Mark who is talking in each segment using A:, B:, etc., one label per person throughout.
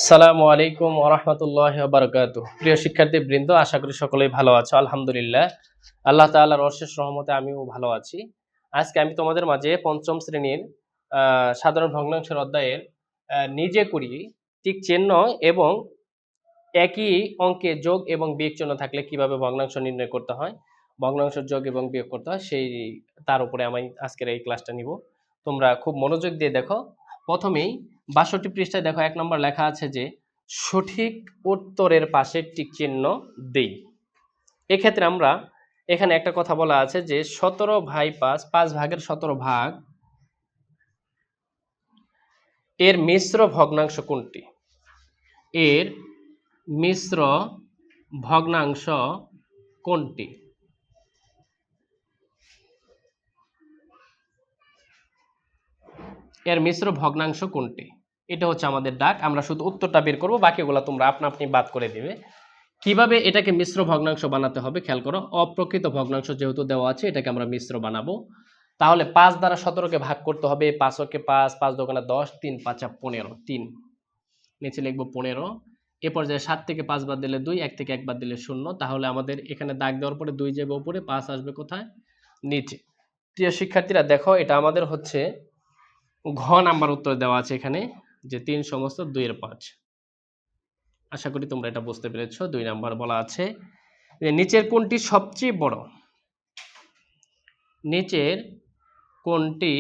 A: আসসালামু আলাইকুম ওয়া রাহমাতুল্লাহি ওয়া বারাকাতুহু। প্রিয় শিক্ষার্থীবৃন্দ, আশা করি সকলেই ভালো আছো। আলহামদুলিল্লাহ। আল্লাহ তাআলার অশেষ রহমতে আমিও ভালো আছি। আজকে আমি তোমাদের মাঝে পঞ্চম শ্রেণীর সাধারণ ভগ্নাংশের অধ্যায়ের নিজে করি ঠিক চিহ্ন এবং একই অঙ্কে যোগ এবং বিয়োগ চিহ্ন থাকলে কিভাবে ভগ্নাংশ নির্ণয় করতে হয়, ভগ্নাংশের যোগ এবং বিয়োগ করতে হয় তার উপরে আমি আজকের এই ক্লাসটা নিব। তোমরা খুব মনোযোগ দিয়ে দেখো। প্রথমেই ৬২ পৃষ্ঠায় দেখো ১ নম্বর লেখা আছে যে সঠিক উত্তরের পাশে টিক চিহ্ন দেই। এক্ষেত্রে আমরা এখানে একটা কথা বলা আছে যে ১৭/৫ ৫ ভাগের ১৭ ভাগ এর মিশ্র ভগ্নাংশ কোনটি? এর মিশ্র ভগ্নাংশ কোনটি? এর মিশ্র ভগ্নাংশ কোনটি? এটা হচ্ছে আমাদের ডাক। আমরা শুধু উত্তরটা বের করব, বাকিগুলো তোমরা আপনা আপনি বাদ করে দিবে। কিভাবে এটাকে মিশ্র ভগ্নাংশ বানাতে হবে খেয়াল করো। অপ্রকৃত ভগ্নাংশ যেহেতু দেওয়া আছে, এটাকে আমরা মিশ্র বানাবো। তাহলে ৫ দ্বারা ১৭কে ভাগ করতে হবে। ৫ কে ৫, ৫ দোকানে ১০, ৩ ৫ ১৫, ৩ নিচে লিখবো ১৫। এ পর্যায়ে ৭ থেকে ৫ বাদ দিলে ২, ১ থেকে ১ বাদ দিলে ০। তাহলে আমাদের এখানে দাগ দেওয়ার পরে ২ যাবে উপরে, ৫ আসবে কোথায়? নিচে। প্রিয় শিক্ষার্থীরা দেখো, এটা আমাদের হচ্ছে ঘ নাম্বার উত্তর দেওয়া আছে এখানে যে ৩ সমস্ত ২ এর ৫। আশা করি তোমরা এটা বুঝতে পেরেছো। ২ নাম্বার বলা আছে যে নিচের কোনটি সবচেয়ে বড়? নিচের কোনটি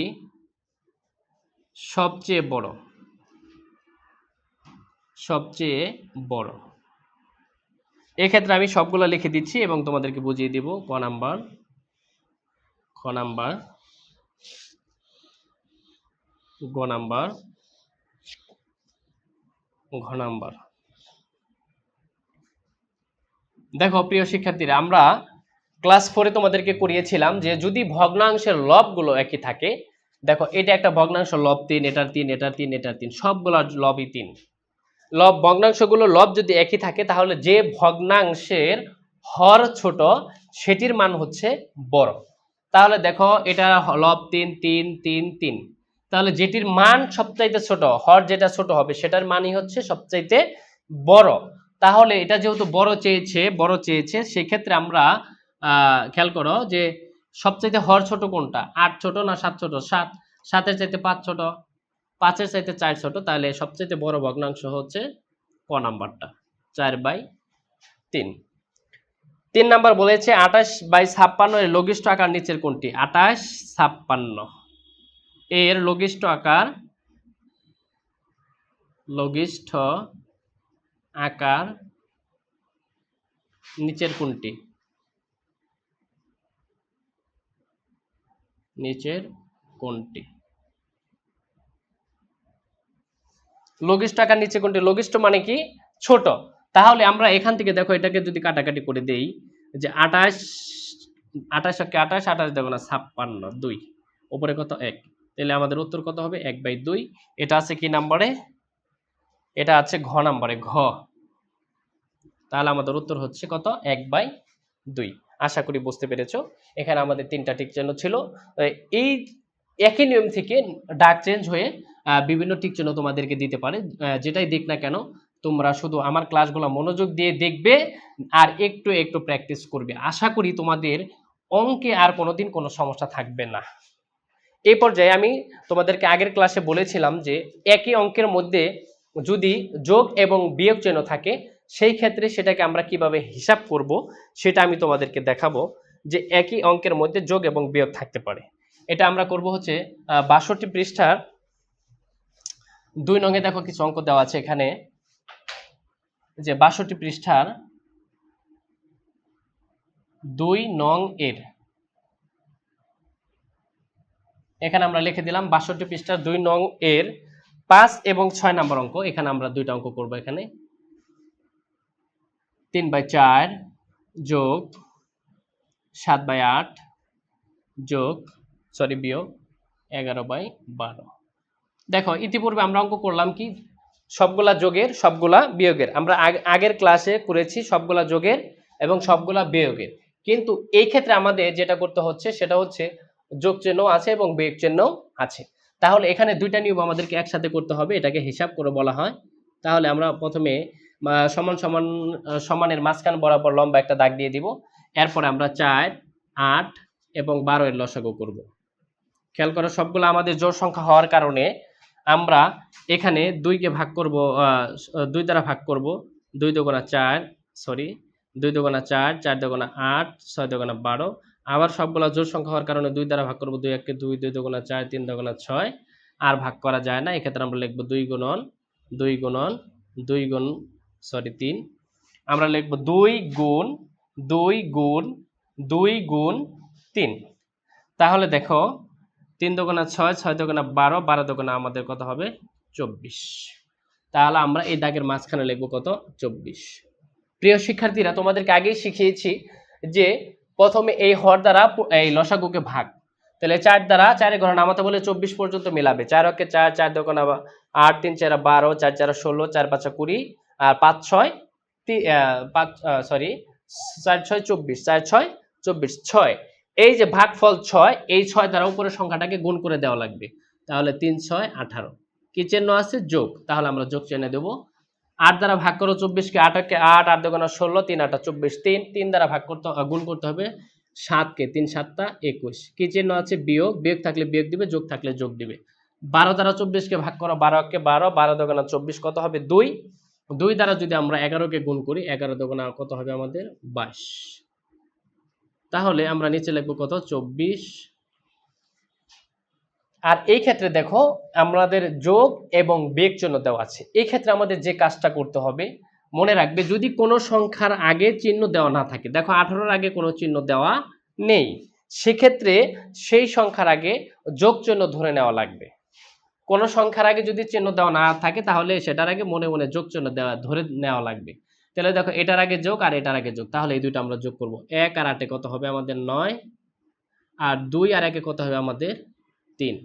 A: সবচেয়ে বড়? সবচেয়ে বড়। এক্ষেত্রে আমি সবগুলো লিখে দিচ্ছি এবং তোমাদেরকে বুঝিয়ে দিব। ক নাম্বার, খ নাম্বার, গ নাম্বার, ঘ নাম্বার। দেখো প্রিয় শিক্ষার্থীরা, আমরা ক্লাস 4-এ তোমাদেরকে করিয়েছিলাম যে যদি ভগ্নাংশের লবগুলো একই থাকে, দেখো এটা একটা ভগ্নাংশ, লব ৩, এটার ৩, এটার ৩, এটার ৩, সবগুলোর লবই ৩। লব ভগ্নাংশগুলো লব যদি একই থাকে, তাহলে যে ভগ্নাংশের হর ছোট সেটির মান হচ্ছে বড়। তাহলে দেখো এটা লব ৩, ৩, ৩, ৩। তাহলে যেটির মান সবচাইতে ছোট, হর যেটা ছোট হবে সেটার মানই হচ্ছে সবচাইতে বড়। তাহলে এটা যেহেতু বড় চেয়েছে, সেক্ষেত্রে আমরা খেয়াল করো যে সবচাইতে হর ছোট কোনটা? ৮ ছোট না ৭ ছোট? ৭। ৭-এর চাইতে ৫ ছোট, ৫-এর চাইতে ৪ ছোট। তাহলে সবচাইতে বড় ভগ্নাংশ হচ্ছে ক নাম্বারটা, 4/3। ৩ নাম্বার বলেছে ২৮/৫৬ এর লঘিষ্ঠ আকার নিচের কোনটি? ২৮/৫৬ এর লঘিষ্ঠ আকার নিচের কোনটি? নিচের কোনটি? লঘিষ্ঠ আকার নিচে কোনটি? লঘিষ্ঠ মানে কি? ছোট। তাহলে আমরা এখান থেকে দেখো এটাকে যদি কাটাকাটি করে দেই যে ২৮, ২৮ কে ২৮, ২৮ দেবো না ৫৬, ২ উপরে কত? ১। তাহলে আমাদের উত্তর কত হবে? ১/২। এটা আছে কি নাম্বারে? এটা আছে ঘ নাম্বারে, ঘ। তাহলে আমাদের উত্তর হচ্ছে কত? ১/২। আশা করি বুঝতে পেরেছো। এখানে আমাদের ৩টা টিক চিহ্ন ছিল। এই একই নিয়ম থেকে ডাক চেঞ্জ হয়ে বিভিন্ন টিক চিহ্ন তোমাদেরকে দিতে পারে। যেটাই দিক না কেন, তোমরা শুধু আমার ক্লাসগুলো মনোযোগ দিয়ে দেখবে আর একটু একটু প্র্যাকটিস করবে। আশা করি তোমাদের অঙ্কে আর কোনোদিন কোনো সমস্যা থাকবে না। এই পর্যায়ে আমি তোমাদেরকে আগের ক্লাসে বলেছিলাম যে একই অঙ্কের মধ্যে যদি যোগ এবং বিয়োগ চিহ্ন থাকে, সেই ক্ষেত্রে সেটাকে আমরা কিভাবে হিসাব করব সেটা আমি তোমাদেরকে দেখাবো যে একই অঙ্কের মধ্যে যোগ এবং বিয়োগ থাকতে পারে। এটা আমরা করব হচ্ছে ৬২ পৃষ্ঠার ২ নঙে দেখো কিছু অঙ্ক দেওয়া আছে এখানে, যে ৬২ পৃষ্ঠার ২ নং এর এখানে আমরা লিখে দিলাম ৬২ পৃষ্ঠার ২ নং এর ৫ এবং ৬ নম্বর অঙ্ক। এখানে আমরা দুইটা অঙ্ক করব। এখানে ৩/৪ যোগ ৭/৮ যোগ বিয়োগ ১১/১২। দেখো ইতিপূর্বে আমরা অঙ্ক করলাম কি? সবগুলা যোগের সবগুলা বিয়োগের। আমরা আগের ক্লাসে করেছি সবগুলা যোগের এবং সবগুলা বিয়োগের। কিন্তু এই ক্ষেত্রে আমাদের যেটা করতে হচ্ছে সেটা হচ্ছে যোগ চিহ্ন আছে এবং বিয়োগ চিহ্ন আছে। তাহলে এখানে দুইটা নিয়ম আমাদেরকে একসাথে করতে হবে। এটাকে হিসাব করে বলা হয় তাহলে আমরা প্রথমে সমান সমান সমানের মাঝখান বরাবর লম্বা একটা দাগ দিয়ে দিব। এরপরে আমরা 4, 8 এবং 12 এর লসাগু করব। খেয়াল করো সবগুলো আমাদের জোড় সংখ্যা হওয়ার কারণে আমরা এখানে 2 কে ভাগ করব, 2 দ্বারা ভাগ করব। 2 দুগুণা 4, সরি 2 দুগুণা 4, 4 দুগুণা 8, 6 দুগুণা 12। আবার সবগুলো জোড় সংখ্যা হওয়ার কারণে 2 দ্বারা ভাগ করব। 2 1 কে 2, 2 দুগুণা 4, 3 দুগুণা 6। আর ভাগ করা যায় না, এক্ষেত্রে আমরা লিখব 2 গুণন 2 গুণন 2 গুণ, সরি 3। আমরা লিখব 2 গুণ 2 গুণ 2 গুণ 3। তাহলে দেখো 3 দুগুণা 6, 6 দুগুণা 12, 12 দুগুণা আমাদের কত হবে 24। তাহলে আমরা এই দাগের মাঝখানে লিখব কত 24। প্রিয় শিক্ষার্থীরা, তোমাদেরকে আগেই শিখিয়েছি যে প্রথমে এই হর দ্বারা এই লসাগুকে ভাগ। তাহলে 4 দ্বারা 4 ঘর নামাতে বলে 24 পর্যন্ত মেলাবে। 4 অক্ষে 4, 4 দুগুণা 8, 3 4 12, 4 4 16, 4 5 20 আর 5 6 5 সরি 4 6 24, 4 6 24, 6। এই যে ভাগফল 6, এই 6 দ্বারা উপরের সংখ্যাটাকে গুণ করে দেওয়া লাগবে। তাহলে 3 6 18। কি চিহ্ন আছে? যোগ। তাহলে আমরা যোগ চিহ্ন দেব। 8 দ্বারা ভাগ করো 24 কে, 8 কে 8, 8 দুগুণা 16, 3 8 24, 3 দ্বারা ভাগ করতে গুণ করতে হবে 7 কে, 3 7 21। কি চিহ্ন আছে? বিয়োগ। বিয়োগ থাকলে বিয়োগ দিবে, যোগ থাকলে যোগ দিবে। 12 দ্বারা 24 কে ভাগ করো, 12 কে 12, 12 দুগুণা 24 কত হবে 2। 2 দ্বারা যদি আমরা 11 কে গুণ করি, 11 দুগুণা কত হবে আমাদের 22। তাহলে আমরা নিচে লিখব কত 24। আর এই ক্ষেত্রে দেখো আমাদের যোগ এবং বিয়োগ চিহ্ন দেওয়া আছে। এই ক্ষেত্রে আমাদের যে কাজটা করতে হবে, মনে রাখবে যদি কোনো সংখ্যার আগে চিহ্ন দেওয়া না থাকে, দেখো 18-র আগে কোনো চিহ্ন দেওয়া নেই, সেক্ষেত্রে সেই সংখ্যার আগে যোগ চিহ্ন ধরে নেওয়া লাগবে। কোনো সংখ্যার আগে যদি চিহ্ন দেওয়া না থাকে তাহলে সেটার আগে মনে মনে যোগ চিহ্ন দেওয়া ধরে নেওয়া লাগবে। তাহলে দেখো এটার আগে যোগ আর এটার আগে যোগ, তাহলে এই দুইটা আমরা যোগ করব। 1 আর 8 কত হবে আমাদের 9, আর 2 আর 1 কত হবে আমাদের 3।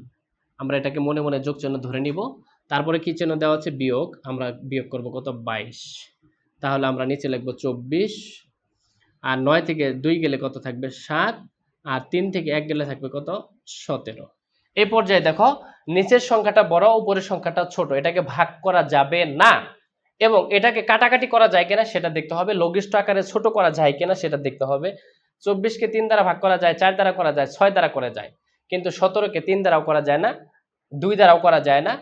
A: আমরা এটাকে মনে মনে যোগ চিহ্ন ধরে নিব। তারপরে কি চিহ্ন দেওয়া আছে? বিয়োগ। আমরা বিয়োগ করব কত 22। তাহলে আমরা নিচে লিখব 24। আর 9 থেকে 2 গেলে কত থাকবে 7, আর 3 থেকে 1 গেলে থাকবে কত 17। এই পর্যায়ে দেখো নিচের সংখ্যাটা বড়, উপরের সংখ্যাটা ছোট, এটাকে ভাগ করা যাবে না। এবং এটাকে কাটাকাটি করা যায় কিনা সেটা দেখতে হবে, লঘিষ্ঠ আকারে ছোট করা যায় কিনা সেটা দেখতে হবে। 24 কে 3 দ্বারা ভাগ করা যায়, 4 দ্বারা করা যায়, 6 দ্বারা করা যায়, কিন্তু 17 কে 3 দ্বারাও করা যায় না, 2 দ্বারাও করা যায় না,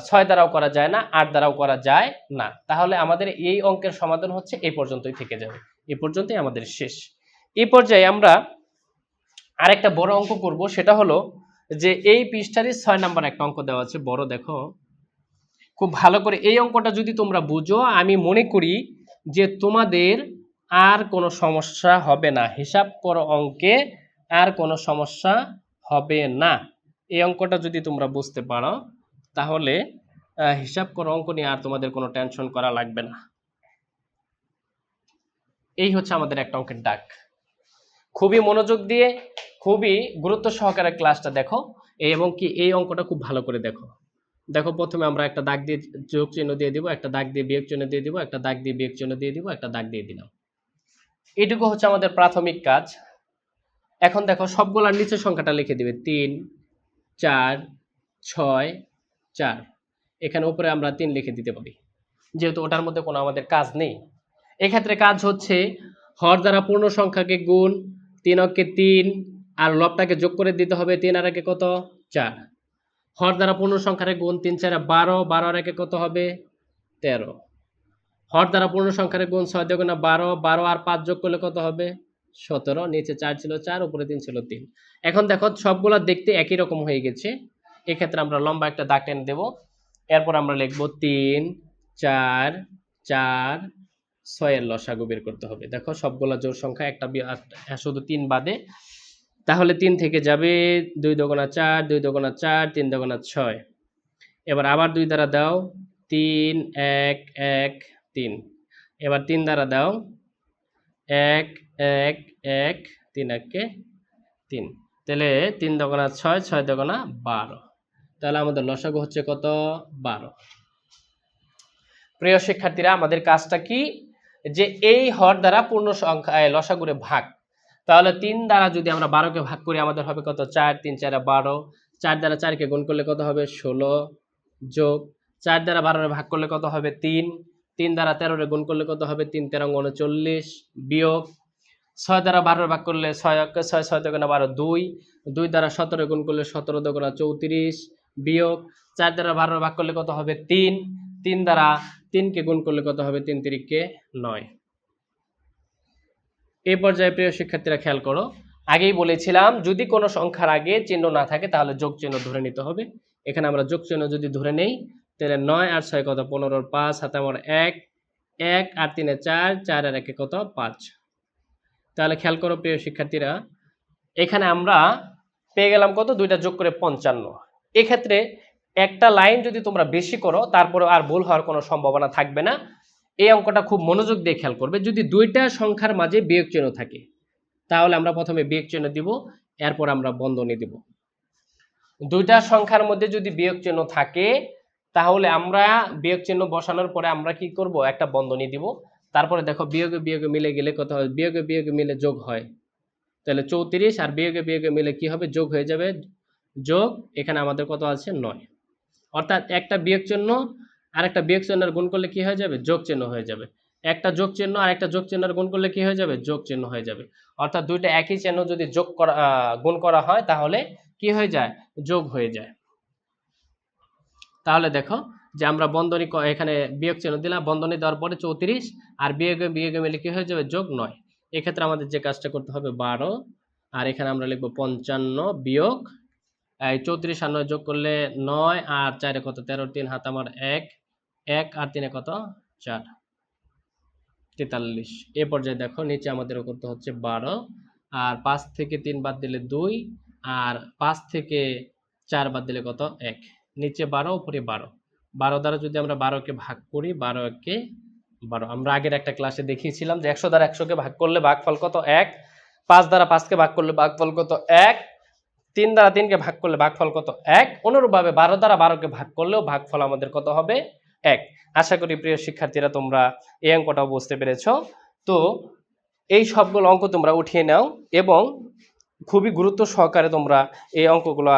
A: 6 দ্বারাও করা যায় না, 8 দ্বারাও করা যায় না। তাহলে আমাদের এই অঙ্কের সমাধান হচ্ছে এই পর্যন্তই থেকে যাবে। এই পর্যন্তই আমাদের শেষ। এই পর্যায়ে আমরা আরেকটা বড় অঙ্ক করব, সেটা হলো যে এই পৃষ্ঠারই 6 নাম্বার একটা অঙ্ক দেওয়া আছে বড়। দেখো খুব ভালো করে এই অঙ্কটা যদি তোমরা বুঝো, আমি মনে করি যে তোমাদের আর কোনো সমস্যা হবে না। হিসাব করো অঙ্কে আর কোনো সমস্যা হবে না। এই অঙ্কটা যদি তোমরা বুঝতে পারো তাহলে হিসাব করো অঙ্ক নিয়ে আর তোমাদের কোনো টেনশন করা লাগবে না। এই হচ্ছে আমাদের একটা অঙ্কের দাগ। খুবই মনোযোগ দিয়ে খুবই গুরুত্ব সহকারে ক্লাসটা দেখো, এবং কি এই অঙ্কটা খুব ভালো করে দেখো। দেখো প্রথমে আমরা একটা দাগ দিয়ে যোগ চিহ্ন দিয়ে দিব, একটা দাগ দিয়ে বিয়োগ চিহ্ন দিয়ে দিব, একটা দাগ দিয়ে বিয়োগ চিহ্ন দিয়ে দিব, একটা দাগ দিয়ে দিলাম। এইটুকু হচ্ছে আমাদের প্রাথমিক কাজ। এখন দেখো সবগুলোর নিচের সংখ্যাটা লিখে দিবে 3 4 6 4। এখানে উপরে আমরা 3 লিখে দিতে পারি, যেহেতু ওটার মধ্যে কোনো আমাদের কাজ নেই। এক্ষেত্রে কাজ হচ্ছে হর দ্বারা পূর্ণ সংখ্যাকে গুণ, 3 অক্ষে 3 আর লবটাকে যোগ করে দিতে হবে। 3 আর 1 কত 4। হর দ্বারা পূর্ণ সংখ্যারে গুণ, 3 4 12, 12 আর 1 কত হবে 13। হর দ্বারা পূর্ণ সংখ্যারে গুণ, 6 2 12, 12 আর 5 যোগ করলে কত হবে 17। নিচে 4 ছিল 4, উপরে 3 ছিল 3। এখন দেখো সবগুলো দেখতে একই রকম হয়ে গেছে। এক্ষেত্রে আমরা লম্বা একটা দাগ টেনে দেব। এরপর আমরা লিখব 3 4 4 6 এর লসাগু বের করতে হবে। দেখো সবগুলা জোড় সংখ্যা, একটা শুধু 3 বাদে। তাহলে 3 থেকে যাবে 2 2 4, 2 2 4, 3 2 6। এবার আবার 2 দ্বারা দাও, 3 1 1 3। এবার 3 দ্বারা দাও, 1 1 1 3 1 3। তাহলে 3 2 6, 6 2 12। তাহলে আমাদের লসাগু হচ্ছে কত 12। প্রিয় শিক্ষার্থীরা, আমাদের কাজটা কি, যে এই হর দ্বারা পূর্ণ সংখ্যা লসাগুরে ভাগ। তাহলে 3 দ্বারা যদি আমরা 12 কে ভাগ করি আমাদের হবে কত 4, 3 4 12। 4 দ্বারা 4 কে গুণ করলে কত হবে 16, যোগ 4 দ্বারা 12 ভাগ করলে কত হবে 3, 3 দ্বারা 13 গুণ করলে কত হবে 3 13 39 বিয়োগ 6 দ্বারা 12 ভাগ করলে 6 অক্ষে 6 6 দুগুণে 12 2, 2 দ্বারা 17 গুণ করলে 17 দুগুণে 34 বিয়োগ 4 দ্বারা 12 ভাগ করলে কত হবে 3, 3 দ্বারা 3 কে গুণ করলে কত হবে 3 3 কে 9। এই পর্যায়ে প্রিয় শিক্ষার্থীরা খেয়াল করো, আগেই বলেছিলাম যদি কোনো সংখ্যার আগে চিহ্ন না থাকে তাহলে যোগ চিহ্ন ধরে নিতে হবে। এখানে আমরা যোগ চিহ্ন যদি ধরে নেই তাহলে 9 আর 6 কত 15 আর 5 হাতে আমার 1, 1 আর 3 এ 4, 4 আর 1 এ কত 5। তাহলে খেয়াল করো প্রিয় শিক্ষার্থীরা, এখানে আমরা পেয়ে গেলাম কত, দুইটা যোগ করে 55। এক্ষেত্রে একটা লাইন যদি তোমরা বেশি করো তারপরে আর ভুল হওয়ার কোনো সম্ভাবনা থাকবে না। এই অঙ্কটা খুব মনোযোগ দিয়ে খেয়াল করবে। যদি দুইটা সংখ্যার মাঝে বিয়োগ চিহ্ন থাকে তাহলে আমরা প্রথমে বিয়োগ চিহ্ন দিব, এরপর আমরা বন্ধনী দিব। দুইটা সংখ্যার মধ্যে যদি বিয়োগ চিহ্ন থাকে তাহলে আমরা বিয়োগ চিহ্ন বসানোর পরে আমরা কি করব, একটা বন্ধনী দিব। তারপরে দেখো বিয়োগে বিয়োগে মিলে গেলে কত হয়, বিয়োগে বিয়োগে মিলে যোগ হয়, তাহলে 34 আর বিয়োগে বিয়োগে মিলে কি হবে, যোগ হয়ে যাবে, যোগ এখানে আমাদের কত আছে 9। অর্থাৎ একটা বিয়োগ চিহ্ন আর একটা বিয়োগ চিহ্নের গুণ করলে কি হয়ে যাবে, যোগ চিহ্ন হয়ে যাবে। একটা যোগ চিহ্ন আর একটা যোগ চিহ্নের গুণ করলে কি হয়ে যাবে, যোগ চিহ্ন হয়ে যাবে। অর্থাৎ দুইটা একই চিহ্ন যদি যোগ করা গুণ করা হয় তাহলে কি হয়ে যায়, যোগ হয়ে যায়। তাহলে দেখো যে আমরা বন্ধনী এখানে বিয়োগ চিহ্ন দিলাম, বন্ধনী দেওয়ার পরে 34 আর বিয়োগে বিয়োগে মিলে কি হয়ে যাবে, যোগ 9। এক্ষেত্রে আমাদের যে কাজটা করতে হবে 12, আর এখানে আমরা লিখবো 55 বিয়োগ এই 34 আর 9 যোগ করলে 9 আর 4 কত 13, 3 হাত আমার 1, 1 আর 3 কত 4, 43। এ পর্যায়ে দেখো নিচে আমাদের করতে হচ্ছে 12, আর 5 থেকে 3 বাদ দিলে 2, আর 5 থেকে 4 বাদ দিলে কত 1, নিচে 12 উপরে 12। 12 দ্বারা যদি আমরা 12কে ভাগ করি, 12 কে 12, আমরা আগের একটা ক্লাসে দেখিয়েছিলাম যে 100 দ্বারা 100কে ভাগ করলে ভাগফল কত 1, 5 দ্বারা 5কে ভাগ করলে ভাগফল কত 1, 3 দ্বারা 3কে ভাগ করলে ভাগফল কত 1। অনুরূপভাবে 12 দ্বারা 12কে ভাগ করলেও ভাগফল আমাদের কত হবে 1। আশা করি প্রিয় শিক্ষার্থীরা তোমরা এই অঙ্কটাও বুঝতে পেরেছো। তো এই সবগুলো অঙ্ক তোমরা উঠিয়ে নাও এবং খুবই গুরুত্ব সহকারে তোমরা এই অঙ্কগুলো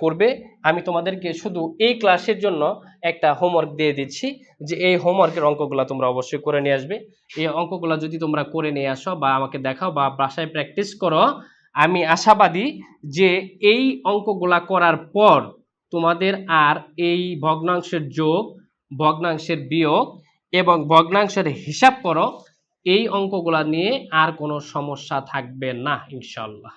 A: করবে। আমি তোমাদেরকে শুধু এই ক্লাসের জন্য একটা হোমওয়ার্ক দিয়ে দিচ্ছি যে এই হোমওয়ার্কের অঙ্কগুলো তোমরা অবশ্যই করে নিয়ে আসবে। এই অঙ্কগুলো যদি তোমরা করে নিয়ে আসো বা আমাকে দেখাও বা বাসায় প্র্যাকটিস করো, আমি আশাবাদী যে এই অঙ্কগুলা করার পর তোমাদের আর এই ভগ্নাংশের যোগ, ভগ্নাংশের বিয়োগ এবং ভগ্নাংশের হিসাব করো, এই অঙ্কগুলা নিয়ে আর কোনো সমস্যা থাকবে না ইনশাআল্লাহ।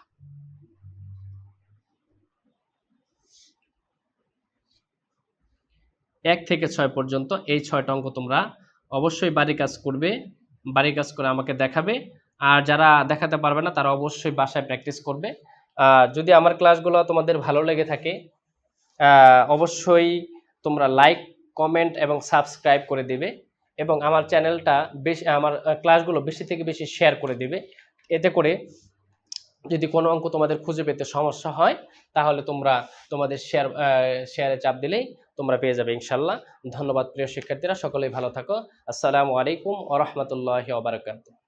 A: এক থেকে 6 পর্যন্ত এই 6টা অঙ্ক তোমরা অবশ্যই বাড়ি কাজ করবে, বাড়ি কাজ করে আমাকে দেখাবে। আর যারা দেখাতে পারবে না তারা অবশ্যই বাসায় প্র্যাকটিস করবে। যদি আমার ক্লাসগুলো তোমাদের ভালো লেগে থাকে অবশ্যই তোমরা লাইক, কমেন্ট এবং সাবস্ক্রাইব করে দিবে এবং আমার চ্যানেলটা বেশি, আমার ক্লাসগুলো বেশি থেকে বেশি শেয়ার করে দিবে। এতে করে যদি কোনো অঙ্ক তোমাদের খুঁজে পেতে সমস্যা হয় তাহলে তোমরা তোমাদের শেয়ারে চাপ দিলেই তোমরা পেয়ে যাবে ইনশাল্লাহ। ধন্যবাদ প্রিয় শিক্ষার্থীরা, সকলেই ভালো থাকো। আসসালামু আলাইকুম ওয়া রাহমাতুল্লাহি ওয়া বারাকাতুহু।